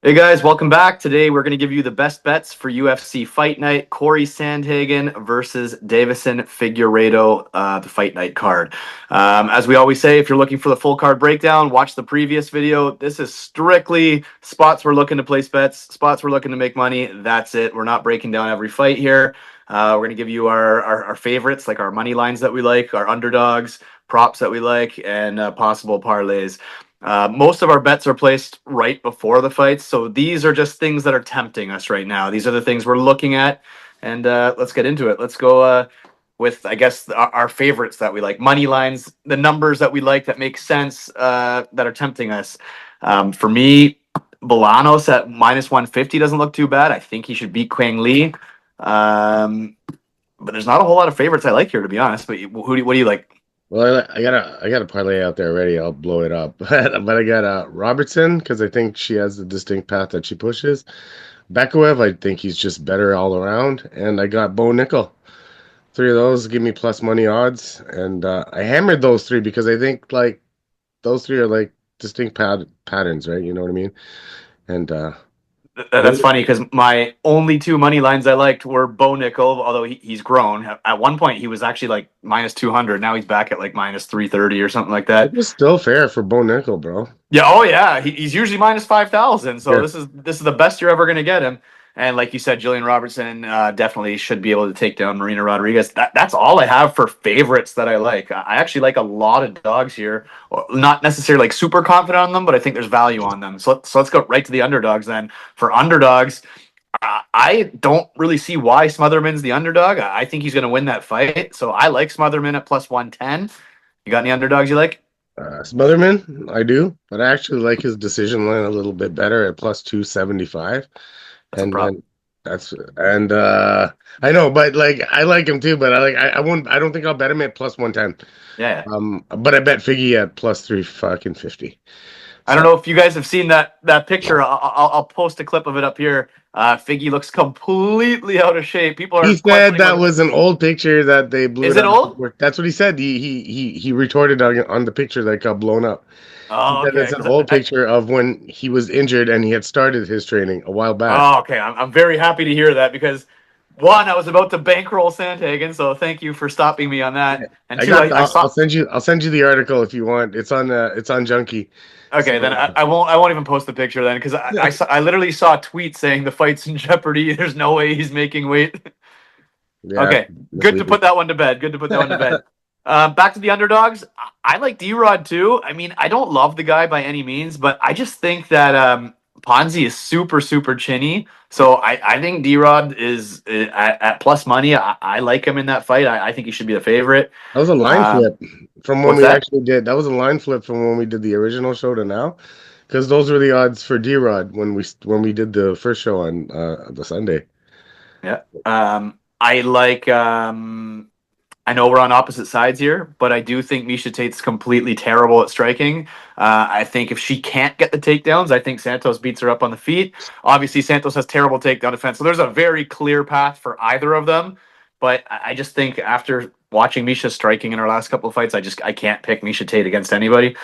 Hey guys, welcome back. Today we're going to give you the best bets for UFC Fight Night. Corey Sandhagen versus Davison Figueiredo, the Fight Night card. As we always say, if you're looking for the full card breakdown, watch the previous video. This is strictly spots we're looking to place bets, spots we're looking to make money. That's it. We're not breaking down every fight here. We're going to give you our favorites, like our money lines that we like, our underdogs, props that we like, and possible parlays. Most of our bets are placed right before the fights, so these are just things that are tempting us right now. These are the things we're looking at, and let's get into it. Let's go with, I guess, our favorites that we like, money lines, the numbers that we like that make sense, that are tempting us. For me, Bolanos at -150 doesn't look too bad. I think he should beat Quang Lee, um, but there's not a whole lot of favorites I like here, to be honest. But what do you like? Well, I got a parlay out there already. I'll blow it up. But I got Robertson because I think she has a distinct path that she pushes. Bekayev, I think he's just better all around. And I got Bo Nickel. Three of those give me plus money odds. And I hammered those three because I think like those three are like distinct patterns, right? You know what I mean? And That's funny because my only two money lines I liked were Bo Nickel, although he's grown. At one point, he was actually like -200. Now he's back at like -330 or something like it that. was still fair for Bo Nickel, bro. Yeah, oh yeah, he's usually -5,000. So Yeah. this is the best you're ever going to get him. And like you said, Jillian Robertson definitely should be able to take down Marina Rodriguez. That's all I have for favorites that I like. I actually like a lot of dogs here. Well, not necessarily like super confident on them, but I think there's value on them. So let's go right to the underdogs then. For underdogs, I don't really see why Smotherman's the underdog. I think he's going to win that fight. So I like Smotherman at +110. You got any underdogs you like? Smotherman, I do, but I actually like his decision line a little bit better at plus 275. That's a And prop. then that's and I know, but like I like him too, but I won't I don't think I'll bet him at plus 110. Yeah. But I bet Figgy at plus 3 fucking 50. I don't So know if you guys have seen that picture. I'll post a clip of it up here. Figgy looks completely out of shape. People he are said questioning that whether was an old picture that they blew is it it up. old. That's what he said. He retorted on the picture that got blown up. He Oh, said okay. it's an old picture of when he was injured and he had started his training a while back. Oh, okay. I'm very happy to hear that because one, I was about to bankroll Sandhagen, so thank you for stopping me on Yeah. that. And I two, got. I saw. I'll send you the article if you want. It's on Junkie. Okay, then So I won't even post the picture then because I literally saw a tweet saying the fight's in jeopardy. There's no way he's making weight. yeah, Okay, good to misleading. put that one to bed. Good to put that one to bed. Back to the underdogs. I like D-Rod too. I mean, I don't love the guy by any means, but I just think that Ponzi is super, super chinny. So I think D-Rod is at plus money. I like him in that fight. I think he should be the favorite. That was a line Um, flip from when what's we that? actually did. That was a line flip from when we did the original show to now, because those were the odds for D-Rod when we did the first show on the Sunday. Yeah. I like. I know we're on opposite sides here, but I do think Misha Tate's completely terrible at striking. I think if she can't get the takedowns, I think Santos beats her up on the feet. Obviously, Santos has terrible takedown defense, so there's a very clear path for either of them. But I just think after watching Misha striking in her last couple of fights, I can't pick Misha Tate against anybody.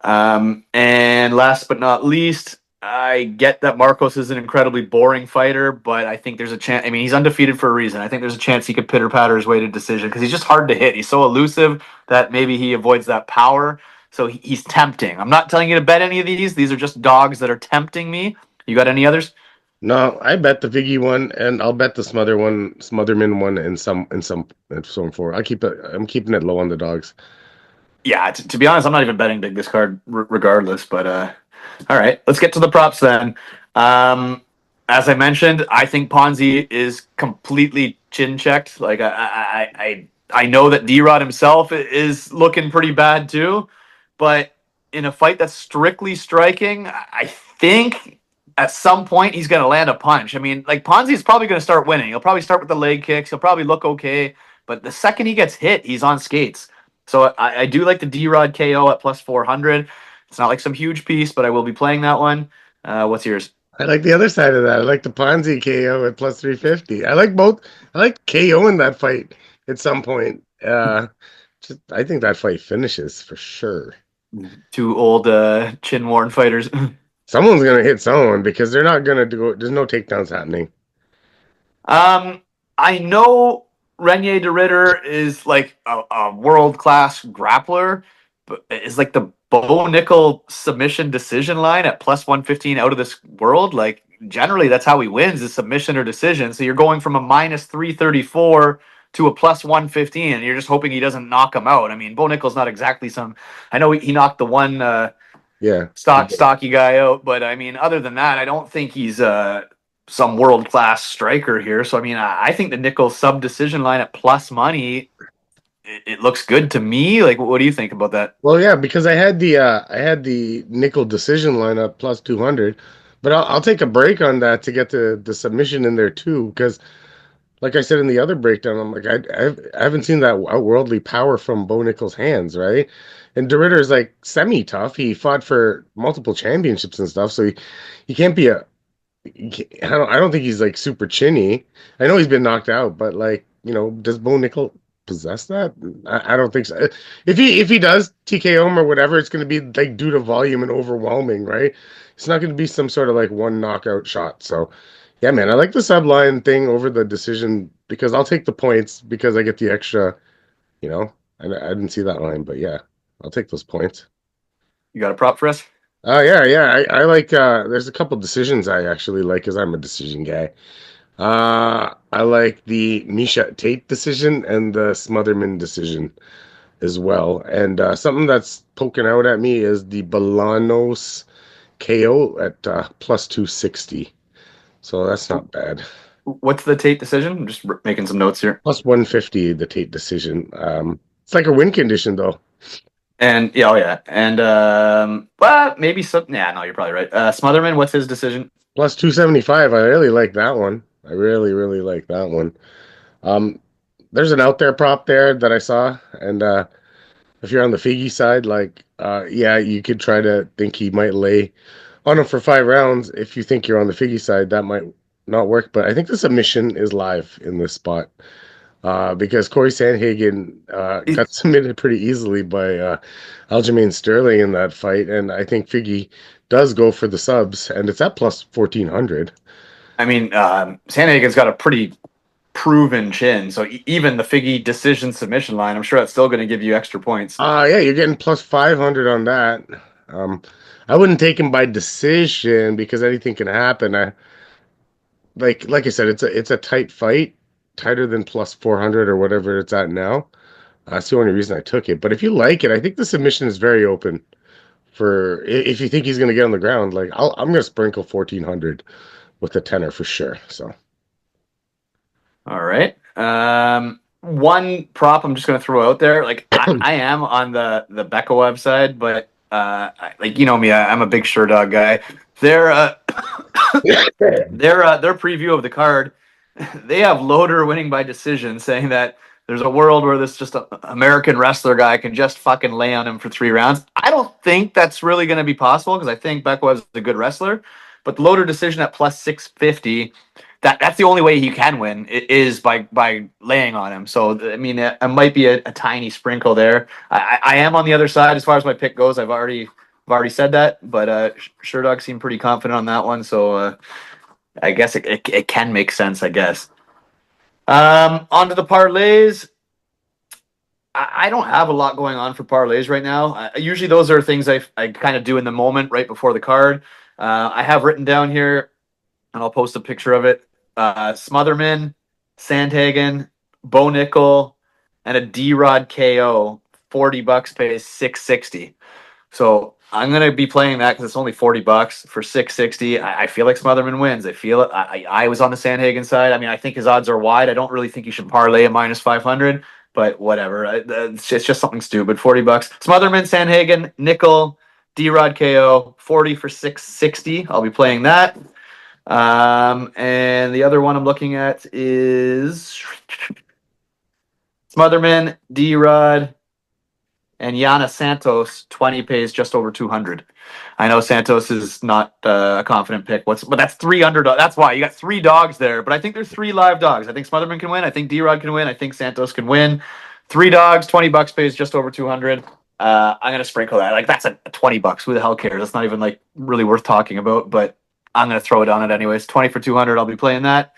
And last but not least, I get that Marcos is an incredibly boring fighter, but I think there's a chance. I mean, he's undefeated for a reason. I think there's a chance he could pitter patter his way to decision because he's just hard to hit. He's so elusive that maybe he avoids that power. So he's tempting. I'm not telling you to bet any of these. These are just dogs that are tempting me. You got any others? No, I bet the Figgy one, and I'll bet the Smotherman one, in some form. I'm keeping it low on the dogs. Yeah, to be honest, I'm not even betting big this card regardless. But all right, let's get to the props then. Um, as I mentioned, I think Ponzi is completely chin checked. Like I know that D-Rod himself is looking pretty bad too, but in a fight that's strictly striking, I think at some point he's going to land a punch. I mean, like Ponzi's probably going to start winning. He'll probably start with the leg kicks. He'll probably look okay, but the second he gets hit, he's on skates. So I do like the D-Rod KO at +400. It's not like some huge piece, but I will be playing that one. What's yours? I like the other side of that. I like the Ponzi KO at plus 350. I like both. I like KO in that fight at some point. I think that fight finishes for sure. Two old chin worn fighters. Someone's gonna hit someone because they're not gonna do. There's no takedowns happening. Um, I know Renier de Ritter is like a world class grappler, but is like the Bo Nickel submission decision line at plus 115 out of this world. Like generally, that's how he wins is submission or decision. So you're going from a minus 334 to a plus 115, and you're just hoping he doesn't knock him out. I mean, Bo Nickel's not exactly some. I know he knocked the one Yeah. stocky guy out, but I mean, other than that, I don't think he's some world class striker here. So I mean, I think the nickel sub decision line at plus money, it looks good to me. Like, what do you think about that? Well, yeah, because I had the nickel decision lineup plus 200, but I'll take a break on that to get the submission in there too. Because like I said in the other breakdown, I'm like I haven't seen that outworldly power from Bo Nickel's hands, right? And DeRitter is like semi tough. He fought for multiple championships and stuff, so he can't be a I don't think he's like super chinny. I know he's been knocked out, but like, does Bo Nickel possess that? I don't think so. If he does TKO him or whatever, it's gonna be like due to volume and overwhelming, right? It's not gonna be some sort of like one knockout shot. So yeah, man, I like the subline thing over the decision because I'll take the points because I get the extra, you know. I didn't see that line, but yeah, I'll take those points. You got a prop for us? Yeah. I like there's a couple decisions I actually like because I'm a decision guy. I like the Misha Tate decision and the Smotherman decision as well. And something that's poking out at me is the Bolanos KO at plus 260. So that's not bad. What's the Tate decision? I'm just making some notes here. Plus 150, the Tate decision. It's like a win condition though. And yeah, oh yeah, and well, maybe some. Yeah, no, you're probably right. Smotherman, what's his decision? Plus 275. I really like that one. I really, really like that one. Um, there's an out there prop there that I saw, and if you're on the Figgy side, like, yeah, you could try to think he might lay on him for 5 rounds. If you think you're on the Figgy side, that might not work. But I think the submission is live in this spot because Corey Sandhagen got submitted pretty easily by Aljamain Sterling in that fight, and I think Figgy does go for the subs, and it's at plus 1400. I mean, Sandhagen's got a pretty proven chin, so even the Figgy decision submission line, I'm sure that's still going to give you extra points. Yeah, you're getting plus 500 on that. Um, I wouldn't take him by decision because anything can happen. Like I said, it's a tight fight, tighter than plus 400 or whatever it's at now. That's the only reason I took it. But if you like it, I think the submission is very open for if you think he's going to get on the ground. Like I'm going to sprinkle 1400 with the tenor for sure. So All right. One prop I'm just going to throw out there. Like I am on the Becca website, but like you know me, I'm a big sure dog guy. Their their preview of the card, they have Loader winning by decision, saying that there's a world where this just a American wrestler guy can just fucking lay on him for 3 rounds. I don't think that's really going to be possible because I think Becca was a good wrestler, but the Loader decision at plus 650. That's the only way he can win is by laying on him. So I mean, it might be a tiny sprinkle there. I am on the other side as far as my pick goes. I've already said that, but Sherdog seemed pretty confident on that one. So I guess it can make sense. I guess. Onto the parlays. I don't have a lot going on for parlays right now. Usually those are things I kind of do in the moment right before the card. I have written down here, and I'll post a picture of it. Smotherman, Sandhagen, Bo Nickel, and a D-Rod KO. $40 pays 660. So I'm gonna be playing that because it's only $40 for 660. I feel like Smotherman wins. I feel it. I was on the Sandhagen side. I mean, I think his odds are wide. I don't really think you should parlay a minus 500, but whatever. It's just something stupid. $40. Smotherman, Sandhagen, Nickel, D-Rod KO, 40 for 660. I'll be playing that. And the other one I'm looking at is Smotherman, D-Rod, and Yana Santos. 20 pays just over 200. I know Santos is not a confident pick. But that's three underdogs. That's why you got three dogs there. But I think there's three live dogs. I think Smotherman can win. I think D-Rod can win. I think Santos can win. Three dogs, $20 pays just over 200. I'm gonna sprinkle that. Like that's a $20. Who the hell cares? That's not even like really worth talking about. But I'm gonna throw it on it anyways. 20 for 200. I'll be playing that.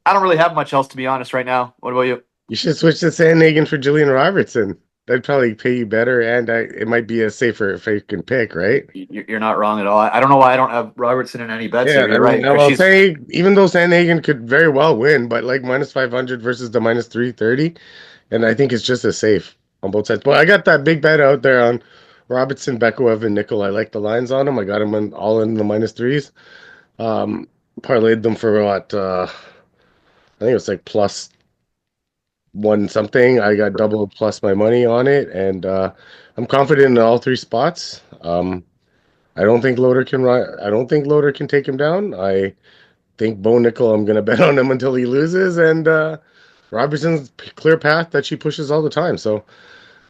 I don't really have much else to be honest right now. What about you? You should switch to Sandhagen for Julian Robertson. That'd probably pay you better, and it might be a safer fucking pick, right? You're not wrong at all. I don't know why I don't have Robertson in any bets Yeah, here. I You're right mean, because I'll she's say even though Sandhagen could very well win, but like minus 500 versus the minus 330, and I think it's just as safe on both sides. But I got that big bet out there on Robertson, Bekuev, and Nickel. I like the lines on them. I got them all in the minus threes. Um, Parlayed them for what? I think it was like plus one something. I got double plus my money on it, and I'm confident in all three spots. I don't think Loader can take him down. I think Bo Nickel. I'm gonna bet on him until he loses, and Robertson's clear path that she pushes all the time. So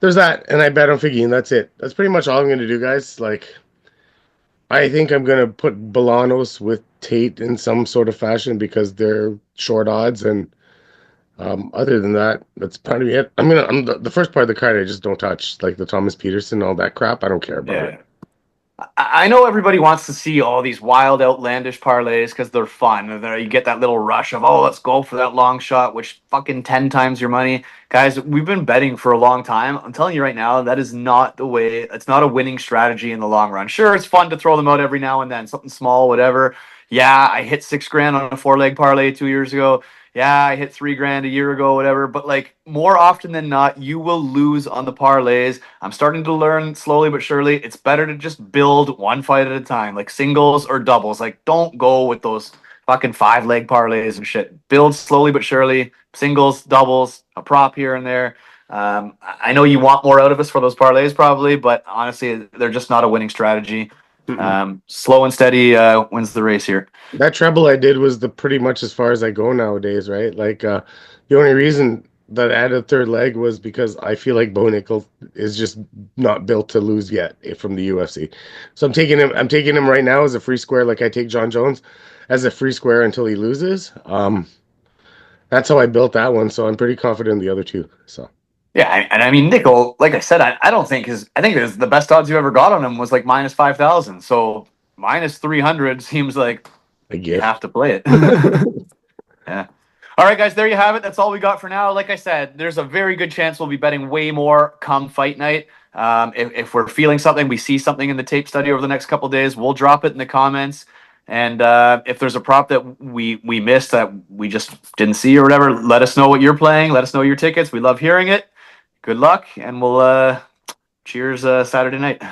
there's that, and I bet on Figgy, and that's it. That's pretty much all I'm gonna do, guys. Like I think I'm gonna put Bolanos with Tate in some sort of fashion because they're short odds, and other than that, that's probably it. I'm the first part of the card I just don't touch, like the Thomas Peterson, all that crap. I don't care about it. yeah. I know everybody wants to see all these wild, outlandish parlays because they're fun. And you get that little rush of, oh, let's go for that long shot, which fucking 10 times your money. Guys, we've been betting for a long time. I'm telling you right now, that is not the way. It's not a winning strategy in the long run. Sure, it's fun to throw them out every now and then, something small, whatever. Yeah, I hit 6 grand on a 4 leg parlay 2 years ago. Yeah, I hit 3 grand a year ago, whatever. But like more often than not, you will lose on the parlays. I'm starting to learn slowly but surely. It's better to just build one fight at a time, like singles or doubles. Like don't go with those fucking 5 leg parlays and shit. Build slowly but surely. Singles, doubles, a prop here and there. I know you want more out of us for those parlays, probably, but honestly, they're just not a winning strategy. Mm-mm. Slow and steady wins the race here. That treble I did was the pretty much as far as I go nowadays, right? Like the only reason that I added a third leg was because I feel like Bo Nickel is just not built to lose yet from the UFC. So I'm taking him right now as a free square, like I take John Jones as a free square until he loses. That's how I built that one, so I'm pretty confident in the other two. So Yeah, and I mean Nickel, like I said, I don't think his. I think the best odds you ever got on him was like minus 5,000. So minus 300 seems like a you gift. have to play it. Yeah. All right, guys, there you have it. That's all we got for now. Like I said, there's a very good chance we'll be betting way more come fight night. If we're feeling something, we see something in the tape study over the next couple of days, we'll drop it in the comments. And if there's a prop that we missed that we just didn't see or whatever, let us know what you're playing. Let us know your tickets. We love hearing it. Good luck, and we'll cheers Saturday night.